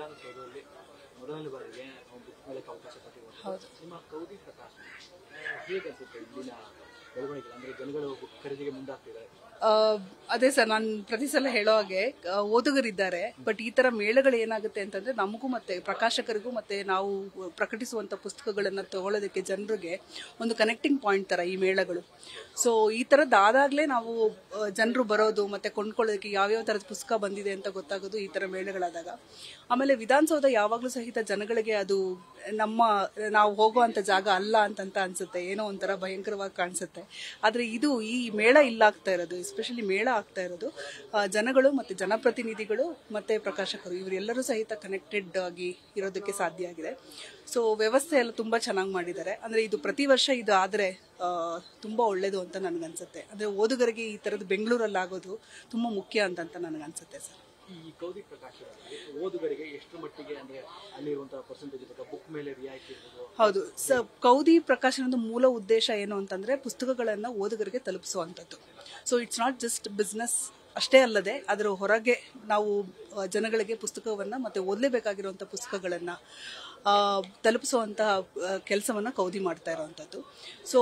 ವಿಧಾನಸೌಧದಲ್ಲಿ ಮೊದಲನೇ ಬಾರಿಗೆ ಬುಕ್ ಮೇಳಕ್ಕೆ ಅವಕಾಶ ಕೊಟ್ಟಿರುವುದು ನಿಮ್ಮ ಕೌದಿ ಪ್ರಕಾಶ್ ಹೇಗೆ ಅನ್ಸುತ್ತೆ ಇಲ್ಲಿನ ಬೆಳವಣಿಗೆ ಅಂದ್ರೆ ಜನಗಳು ಬುಕ್ ಖರೀದಿಗೆ ಮುಂದಾಗ್ತಿದ್ದಾರೆ? ಅದೇ ಸರ್, ನಾನು ಪ್ರತಿ ಸಲ ಹೇಳೋ ಹಾಗೆ ಓದುಗರಿದ್ದಾರೆ, ಬಟ್ ಈ ತರ ಮೇಳಗಳು ಏನಾಗುತ್ತೆ ಅಂತಂದ್ರೆ ನಮಗೂ ಮತ್ತೆ ಪ್ರಕಾಶಕರಿಗೂ ಮತ್ತೆ ನಾವು ಪ್ರಕಟಿಸುವಂತ ಪುಸ್ತಕಗಳನ್ನ ತಗೊಳ್ಳೋದಕ್ಕೆ ಜನರಿಗೆ ಒಂದು ಕನೆಕ್ಟಿಂಗ್ ಪಾಯಿಂಟ್ ತರ ಈ ಮೇಳಗಳು. ಸೊ ಈ ತರದ್ದಾದಾಗ್ಲೇ ನಾವು ಜನರು ಬರೋದು ಮತ್ತೆ ಕೊಂಡ್ಕೊಳ್ಳೋದಕ್ಕೆ ಯಾವ್ಯಾವ ತರದ ಪುಸ್ತಕ ಬಂದಿದೆ ಅಂತ ಗೊತ್ತಾಗೋದು ಈ ತರ ಮೇಳಗಳಾದಾಗ. ಆಮೇಲೆ ವಿಧಾನಸೌಧ ಯಾವಾಗ್ಲೂ ಸಹಿತ ಜನಗಳಿಗೆ ಅದು ನಾವು ಹೋಗುವಂತ ಜಾಗ ಅಲ್ಲ ಅಂತ ಅನ್ಸುತ್ತೆ, ಏನೋ ಒಂಥರ ಭಯಂಕರವಾಗಿ ಕಾಣಿಸುತ್ತೆ. ಆದ್ರೆ ಇದು ಈ ಮೇಳ ಇಲ್ಲ ಆಗ್ತಾ ಇರೋದು, ಎಸ್ಪೆಷಲಿ ಮೇಳ ಆಗ್ತಾ ಇರೋದು ಜನಗಳು ಮತ್ತೆ ಜನಪ್ರತಿನಿಧಿಗಳು ಮತ್ತೆ ಪ್ರಕಾಶಕರು ಇವರೆಲ್ಲರೂ ಸಹಿತ ಕನೆಕ್ಟೆಡ್ ಆಗಿ ಇರೋದಕ್ಕೆ ಸಾಧ್ಯ ಆಗಿದೆ. ಸೊ ವ್ಯವಸ್ಥೆ ಎಲ್ಲ ತುಂಬಾ ಚೆನ್ನಾಗಿ ಮಾಡಿದ್ದಾರೆ. ಅಂದ್ರೆ ಇದು ಪ್ರತಿ ವರ್ಷ ಇದು ಆದ್ರೆ ತುಂಬಾ ಒಳ್ಳೇದು ಅಂತ ನನಗನ್ಸುತ್ತೆ. ಅಂದ್ರೆ ಓದುಗರಿಗೆ ಈ ತರದ್ದು ಬೆಂಗಳೂರಲ್ಲಿ ಆಗೋದು ತುಂಬಾ ಮುಖ್ಯ ಅಂತ ನನಗನ್ಸುತ್ತೆ ಸರ್. ಈ ಕೌದಿ ಪ್ರಕಾಶ ಓದುಗರಿಗೆ ಎಷ್ಟು ಮಟ್ಟಿಗೆ ಅಂದ್ರೆ ಅಲ್ಲಿರುವಂತಹ ಪರ್ಸೆಂಟೇಜ್ ಬುಕ್ ಮೇಲೆ ರಿಯಾಯಿತಿ ಇರ್ಬೋದು? ಹೌದು ಸರ್, ಕೌದಿ ಪ್ರಕಾಶನದ ಮೂಲ ಉದ್ದೇಶ ಏನು ಅಂತಂದ್ರೆ ಪುಸ್ತಕಗಳನ್ನ ಓದುಗರಿಗೆ ತಲುಪಿಸುವಂತದ್ದು. So it's not just business ಅಷ್ಟೇ ಅಲ್ಲದೆ ಅದರ ಹೊರಗೆ ನಾವು ಜನಗಳಿಗೆ ಪುಸ್ತಕವನ್ನ ಮತ್ತೆ ಓದಲೇಬೇಕಾಗಿರುವಂತಹ ಪುಸ್ತಕಗಳನ್ನ ತಲುಪಿಸುವಂತಹ ಕೆಲಸವನ್ನ ಕೌದಿ ಮಾಡ್ತಾ ಇರುವಂತದ್ದು. ಸೊ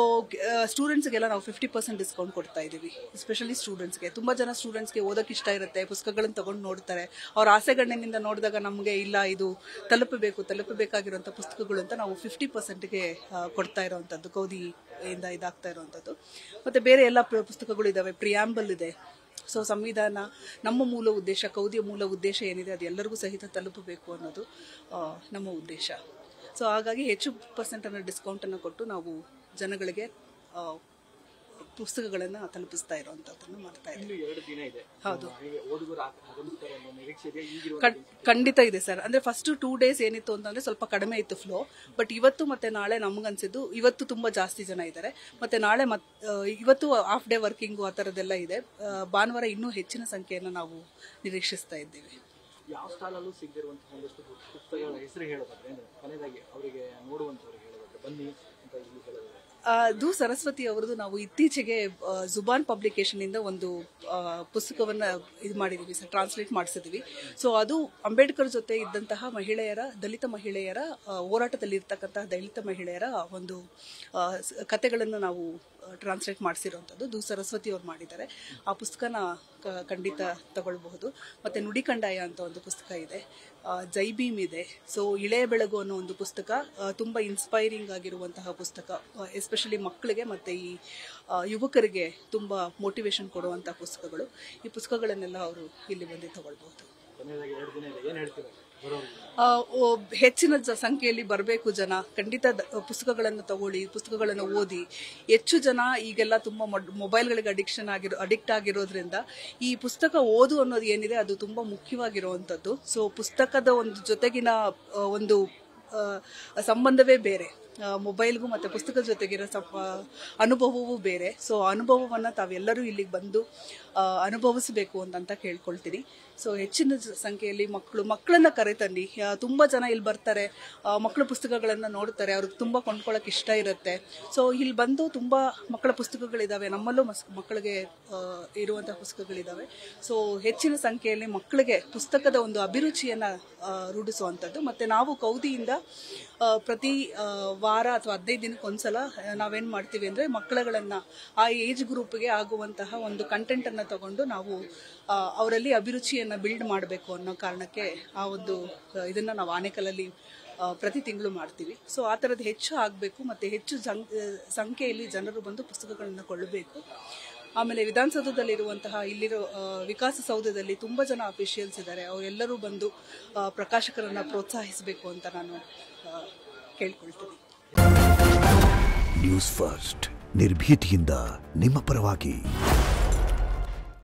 ಸ್ಟೂಡೆಂಟ್ಸ್ಗೆಲ್ಲ ನಾವು 50% ಡಿಸ್ಕೌಂಟ್ ಕೊಡ್ತಾ ಇದೀವಿ. ಎಸ್ಪೆಷಲಿ ಸ್ಟೂಡೆಂಟ್ಸ್ಗೆ, ತುಂಬಾ ಜನ ಸ್ಟೂಡೆಂಟ್ಸ್ಗೆ ಓದಕ್ಕೆ ಇಷ್ಟ ಇರುತ್ತೆ, ಪುಸ್ತಕಗಳನ್ನ ತಗೊಂಡು ನೋಡ್ತಾರೆ, ಅವ್ರ ಆಸೆಗಣ್ಣಿನಿಂದ ನೋಡಿದಾಗ ನಮಗೆ ಇಲ್ಲ ಇದು ತಲುಪಬೇಕಾಗಿರುವಂತ ಪುಸ್ತಕಗಳು ಅಂತ ನಾವು 50%ಗೆ ಕೊಡ್ತಾ ಇರುವಂತದ್ದು ಕೌದಿಯಿಂದ ಇದಾಗ್ತಾ ಇರುವಂತದ್ದು. ಮತ್ತೆ ಬೇರೆ ಎಲ್ಲ ಪುಸ್ತಕಗಳು ಇದಾವೆ, ಪ್ರಿಯಾಂಬಲ್ ಇದೆ. ಸೊ ಸಂವಿಧಾನ, ನಮ್ಮ ಮೂಲ ಉದ್ದೇಶ, ಕೌದಿಯ ಮೂಲ ಉದ್ದೇಶ ಏನಿದೆ ಅದು ಎಲ್ಲರಿಗೂ ಸಹಿತ ತಲುಪಬೇಕು ಅನ್ನೋದು ನಮ್ಮ ಉದ್ದೇಶ. ಸೊ ಹಾಗಾಗಿ ಹೆಚ್ಚು % ಡಿಸ್ಕೌಂಟ್ ಅನ್ನು ಕೊಟ್ಟು ನಾವು ಜನಗಳಿಗೆ ಪುಸ್ತಕಗಳನ್ನ ತಲುಪಿಸ್ತಾ ಇರುವಂತದ್ದನ್ನು ಮಾಡ್ತಾ ಇದ್ದೀವಿ. ಹೌದು, ಖಂಡಿತ ಇದೆ ಸರ್. ಅಂದ್ರೆ ಫಸ್ಟ್ 2 days ಏನಿತ್ತು ಅಂತಂದ್ರೆ ಸ್ವಲ್ಪ ಕಡಿಮೆ ಇತ್ತು ಫ್ಲೋ, ಬಟ್ ಇವತ್ತು ಮತ್ತೆ ನಾಳೆ ನಮಗನ್ಸಿದ್ದು ಇವತ್ತು ತುಂಬಾ ಜಾಸ್ತಿ ಜನ ಇದ್ದಾರೆ. ಮತ್ತೆ ನಾಳೆ ಇವತ್ತು ಹಾಫ್ ಡೇ ವರ್ಕಿಂಗು ಆ ತರದೆಲ್ಲ ಇದೆ. ಭಾನುವಾರ ಇನ್ನೂ ಹೆಚ್ಚಿನ ಸಂಖ್ಯೆಯನ್ನು ನಾವು ನಿರೀಕ್ಷಿಸ್ತಾ ಇದ್ದೀವಿ. ಯಾವ ಸ್ಟಾಲಲ್ಲೂ ಸಿಗದಿರುವಂತಹ ಒಂದಷ್ಟು ಪುಸ್ತಕಗಳ ಹೆಸರು ಹೇಳೋದಾದ್ರೆ ಕೊನೆಯದಾಗಿ ಅವರಿಗೆ ನೋಡುವಂತವ್ರಿಗೆ ಹೇಳೋದಾದ್ರೆ ಬನ್ನಿ ಅಂತ ಇಲ್ಲಿ ಹೇಳೋದಾದ್ರೆ ಅದು ಸರಸ್ವತಿ ಅವರದು ನಾವು ಇತ್ತೀಚೆಗೆ ಜುಬಾನ್ ಪಬ್ಲಿಕೇಶನ್ ಇಂದ ಒಂದು ಪುಸ್ತಕವನ್ನ ಇದು ಮಾಡಿದೀವಿ ಸರ್, ಟ್ರಾನ್ಸ್ಲೇಟ್ ಮಾಡಿಸಿದೀವಿ. ಸೊ ಅದು ಅಂಬೇಡ್ಕರ್ ಜೊತೆ ಇದ್ದಂತಹ ದಲಿತ ಮಹಿಳೆಯರ ಹೋರಾಟದಲ್ಲಿ ಇರ್ತಕ್ಕಂತಹ ದಲಿತ ಮಹಿಳೆಯರ ಒಂದು ಕಥೆಗಳನ್ನು ನಾವು ಟ್ರಾನ್ಸ್ಲೇಟ್ ಮಾಡಿಸಿರುವಂಥದ್ದು ಸರಸ್ವತಿ ಅವ್ರು ಮಾಡಿದ್ದಾರೆ. ಆ ಪುಸ್ತಕನ ಖಂಡಿತ ತಗೊಳ್ಬಹುದು. ಮತ್ತೆ ನುಡಿಕಂಡಾಯ ಅಂತ ಒಂದು ಪುಸ್ತಕ ಇದೆ, ಜೈಬೀಮ್ ಇದೆ. ಸೊ ಇಳೆಯ ಬೆಳಗು ಅನ್ನೋ ಒಂದು ಪುಸ್ತಕ ತುಂಬಾ ಇನ್ಸ್ಪೈರಿಂಗ್ ಆಗಿರುವಂತಹ ಪುಸ್ತಕ, ಎಸ್ಪೆಷಲಿ ಮಕ್ಕಳಿಗೆ ಮತ್ತೆ ಈ ಯುವಕರಿಗೆ ತುಂಬಾ ಮೋಟಿವೇಶನ್ ಕೊಡುವಂತಹ ಪುಸ್ತಕಗಳು. ಈ ಪುಸ್ತಕಗಳನ್ನೆಲ್ಲ ಅವರು ಇಲ್ಲಿ ಬಂದು ತಗೊಳ್ಬಹುದು. ಹೆಚ್ಚಿನ ಸಂಖ್ಯೆಯಲ್ಲಿ ಬರಬೇಕು ಜನ, ಖಂಡಿತ ಪುಸ್ತಕಗಳನ್ನು ತಗೊಳ್ಳಿ, ಪುಸ್ತಕಗಳನ್ನು ಓದಿ. ಹೆಚ್ಚು ಜನ ಈಗೆಲ್ಲ ತುಂಬಾ ಮೊಬೈಲ್ಗಳಿಗೆ ಅಡಿಕ್ಟ್ ಆಗಿರೋದ್ರಿಂದ ಈ ಪುಸ್ತಕ ಓದು ಅನ್ನೋದು ಏನಿದೆ ಅದು ತುಂಬಾ ಮುಖ್ಯವಾಗಿರುವಂತದ್ದು. ಸೊ ಪುಸ್ತಕದ ಒಂದು ಜೊತೆಗಿನ ಒಂದು ಸಂಬಂಧವೇ ಬೇರೆ, ಮೊಬೈಲ್ಗೂ ಮತ್ತೆ ಪುಸ್ತಕದ ಜೊತೆಗಿರೋ ಅನುಭವವೂ ಬೇರೆ. ಸೊ ಅನುಭವವನ್ನ ತಾವೆಲ್ಲರೂ ಇಲ್ಲಿಗೆ ಬಂದು ಅನುಭವಿಸಬೇಕು ಅಂತ ಕೇಳ್ಕೊಳ್ತೀನಿ. ಸೊ ಹೆಚ್ಚಿನ ಸಂಖ್ಯೆಯಲ್ಲಿ ಮಕ್ಕಳನ್ನ ಕರೆತನ್ನಿ. ತುಂಬಾ ಜನ ಇಲ್ಲಿ ಬರ್ತಾರೆ, ಮಕ್ಕಳ ಪುಸ್ತಕಗಳನ್ನ ನೋಡ್ತಾರೆ, ಅವ್ರಿಗೆ ತುಂಬಾ ಕೊಂಡ್ಕೊಳ್ಳೋಕೆ ಇಷ್ಟ ಇರುತ್ತೆ. ಸೊ ಇಲ್ಲಿ ಬಂದು ತುಂಬಾ ಮಕ್ಕಳ ಪುಸ್ತಕಗಳಿದಾವೆ, ನಮ್ಮಲ್ಲೂ ಮಕ್ಕಳಿಗೆ ಇರುವಂತಹ ಪುಸ್ತಕಗಳಿದಾವೆ. ಸೊ ಹೆಚ್ಚಿನ ಸಂಖ್ಯೆಯಲ್ಲಿ ಮಕ್ಕಳಿಗೆ ಪುಸ್ತಕದ ಒಂದು ಅಭಿರುಚಿಯನ್ನ ರೂಢಿಸುವಂಥದ್ದು. ಮತ್ತೆ ನಾವು ಕೌದಿಯಿಂದ ಪ್ರತಿ ವಾರ ಅಥವಾ 15 ದಿನಕ್ಕೊಂದ್ಸಲ ನಾವೇನ್ ಮಾಡ್ತೀವಿ ಅಂದ್ರೆ ಮಕ್ಕಳುಗಳನ್ನ ಆ ಏಜ್ ಗ್ರೂಪ್ಗೆ ಆಗುವಂತಹ ಒಂದು ಕಂಟೆಂಟ್ ಅನ್ನ ತಗೊಂಡು ನಾವು ಅವರಲ್ಲಿ ಅಭಿರುಚಿಯನ್ನ ಬಿಲ್ಡ್ ಮಾಡಬೇಕು ಅನ್ನೋ ಕಾರಣಕ್ಕೆ ಆ ಒಂದು ಇದನ್ನ ನಾವು ಆನೇಕಲಲ್ಲಿ ಪ್ರತಿ ತಿಂಗಳು ಮಾಡ್ತೀವಿ. ಸೊ ಆ ತರದ್ದು ಹೆಚ್ಚು ಆಗಬೇಕು, ಮತ್ತೆ ಹೆಚ್ಚು ಸಂಖ್ಯೆಯಲ್ಲಿ ಜನರು ಬಂದು ಪುಸ್ತಕಗಳನ್ನ ಕೊಳ್ಳಬೇಕು. ಆಮೇಲೆ ವಿಧಾನಸೌಧದಲ್ಲಿರುವಂತಹ ಇಲ್ಲಿರೋ ವಿಕಾಸಸೌಧದಲ್ಲಿ ತುಂಬಾ ಜನ ಅಫಿಷಿಯಲ್ಸ್ ಇದ್ದಾರೆ, ಅವರೆಲ್ಲರೂ ಬಂದು ಪ್ರಕಾಶಕರನ್ನ ಪ್ರೋತ್ಸಾಹಿಸಬೇಕು ಅಂತ ನಾನು ಕೇಳ್ಕೊಳ್ತೀನಿ. ನ್ಯೂಸ್ ಫಸ್ಟ್, ನಿರ್ಭೀತಿಯಿಂದ ನಿಮ್ಮ ಪರವಾಗಿ.